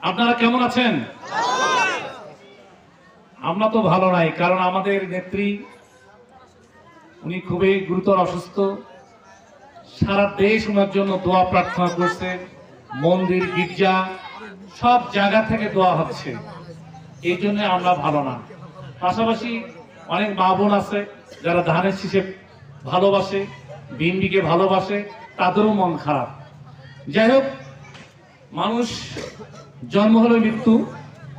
আপনারা কেমন আছেন? আমরা তো ভালো নাই, কারণ আমাদের নেত্রী উনি খুবই গুরুতর অসুস্থ। সারা দেশ ওনার জন্য দোয়া প্রার্থনা করছে, মন্দির গির্জা সব জায়গা থেকে দোয়া হচ্ছে, এই জন্য আমরা ভালো না। পাশাপাশি অনেক মা বোন আছে যারা ধানের শীষে ভালোবাসে, বিএনপিকে ভালোবাসে, তাদেরও মন খারাপ। যাই হোক, মানুষ জন্ম হলে মৃত্যু,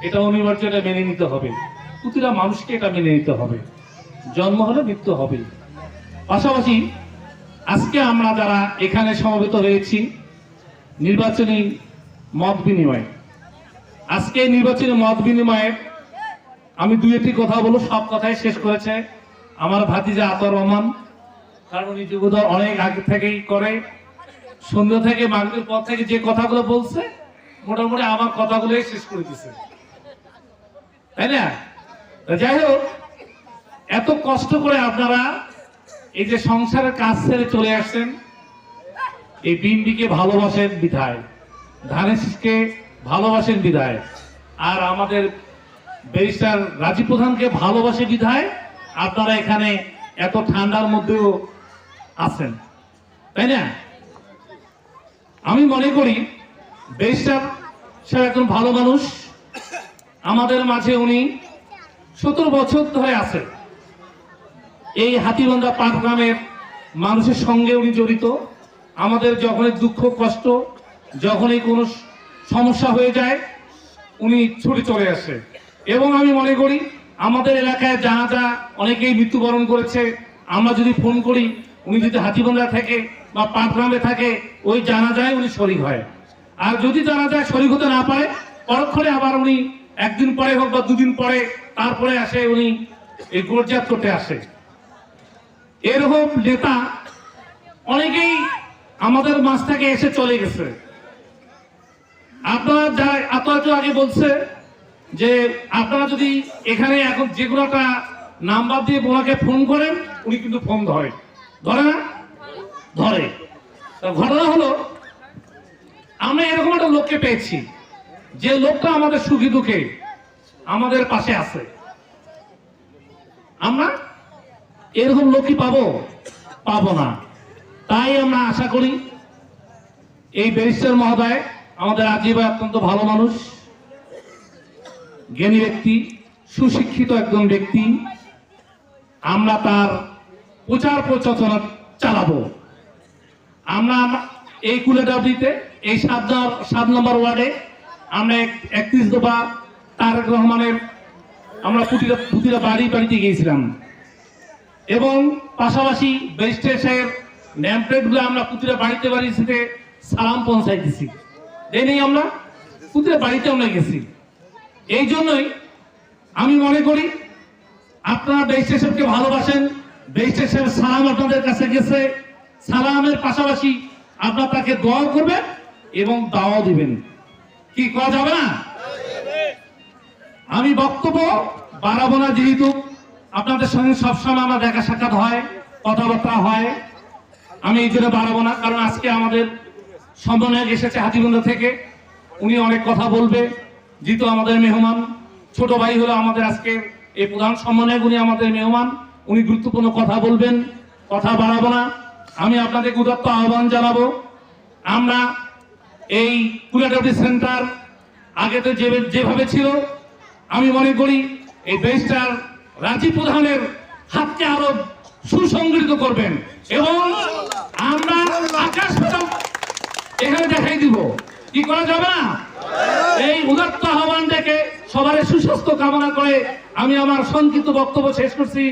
এটা অনিবার্য, এটা মেনে নিতে হবে। প্রতিটা মানুষকে এটা মেনে নিতে হবে, জন্ম হলে মৃত্যু হবে। পাশাপাশি আজকে আমরা যারা এখানে সমবেত হয়েছি নির্বাচনী মত বিনিময়, আজকে নির্বাচনী মত বিনিময়ে আমি দুই একটি কথা বলবো। সব কথাই শেষ করেছে আমার ভাতিজা আতর রহমান, কারণ উনি যুবদল অনেক আগে থেকেই করে। সন্ধ্যা থেকে মাগরিবের পর থেকে যে কথাগুলো বলছে মোটামুটি আমার কথাগুলোই শেষ করে দিছে, তাই না? যাই হোক, এত কষ্ট করে আপনারা এই যে সংসারের কাজ ছেড়ে চলে আসছেন, এই বিএনপিকে ভালোবাসেন বিধায়, ধানের শীষকে ভালোবাসেন বিধায়, আর আমাদের ব্যারিস্টার রাজীব প্রধানকে ভালোবাসে বিধায় আপনারা এখানে এত ঠান্ডার মধ্যেও আছেন, তাই না? আমি মনে করি ব্যারিস্টার সাহেব একজন ভালো মানুষ। আমাদের মাঝে উনি 17 বছর ধরে আছেন। এই হাতিবান্ধা পাট গ্রামের মানুষের সঙ্গে উনি জড়িত। আমাদের যখনই দুঃখ কষ্ট, যখনই কোনো সমস্যা হয়ে যায় উনি ছুটে চলে আসে। এবং আমি মনে করি আমাদের এলাকায় যা অনেকেই মৃত্যুবরণ করেছে, আমরা যদি ফোন করি, উনি যদি হাতিবান্ধা থেকে বা পাটগ্রামে থাকে, ওই জানাজায় উনি শরীক হয়। আর যদি জানাজায় শরীক হতে না পারে, পরক্ষণে আবার উনি একদিন পরে হোক বা দুদিন পরে তারপরে আসে, উনি এই গোরজাত করতে আসে। এরকম নেতা অনেকেই আমাদের মাঝ থেকে এসে চলে গেছে। আপনারা যা এত আগে বলছে যে আপনারা যদি এখানে এখন যে কোনো একটা নাম্বার দিয়ে ওনাকে ফোন করেন, উনি কিন্তু ফোন ধরে না? ধরে। ঘটনা হলো, আমরা এরকম একটা লোককে পেয়েছি, যে লোকটা আমাদের সুখী দুঃখে আমাদের পাশে আছে। আমরা এরকম লোকই পাবো না। তাই আমরা আশা করি এই ব্যারিস্টার মহোদয় আমাদের রাজীব অত্যন্ত ভালো মানুষ, জ্ঞানী ব্যক্তি, সুশিক্ষিত একজন ব্যক্তি। আমরা তার প্রচার প্রচারণা চালাবো। আমরা এই কুলেডাবড়িতে এই 7 নম্বর ওয়ার্ডে আমরা 31 দফা তারেক রহমানের আমরা প্রতিটা বাড়িতে গিয়েছিলাম, এবং পাশাপাশি ব্যারিস্টারের নেমপ্লেটগুলো আমরা প্রতিটা বাড়িতে সালাম পৌঁছাই দিছি। এই নেই, আমরা প্রতিটা বাড়িতে আমরা গেছি। এই জন্যই আমি মনে করি আপনারা ব্যারিস্টার সাহেবকে ভালোবাসেন। ব্যারিস্টার সাহেব সালাম আপনাদের কাছে গেছে, সালামের পাশাপাশি আপনারা তাকে দোয়া করবেন এবং দাওয়া দিবেন। কি করা যাবে না? আমি বক্তব্য বাড়াবো না, যেহেতু আপনাদের সঙ্গে সবসময় আমার দেখা সাক্ষাৎ হয়, কথাবার্তা হয়। আমি এই জন্য বাড়াবো না, কারণ আজকে আমাদের সমন্বয়ক এসেছে হাতিবান্ধা থেকে, উনি অনেক কথা বলবে। যেহেতু আমাদের মেহমান, ছোট ভাই হলো আমাদের আজকে এই প্রধান সমন্বয়ক, উনি আমাদের মেহমান, উনি গুরুত্বপূর্ণ কথা বলবেন। কথা বাড়াবো না। আমি আপনাদের উদাত্ত আহ্বান জানাবো, আমরা এই কুলাডাবড়ি সেন্টার আগে তো যেভাবে ছিল, আমি মনে করি এই ব্যারিস্টার রাজীব প্রধানের হাতকে আরো সুসংগঠিত করবেন, এবং আমরা আকাশ পাতাল এখানে দেখাই দিব। কি করা যাবে না? এই উদাত্ত আহ্বান থেকে সবার সুস্বাস্থ্য কামনা করে আমি আমার সংক্ষিপ্ত বক্তব্য শেষ করছি।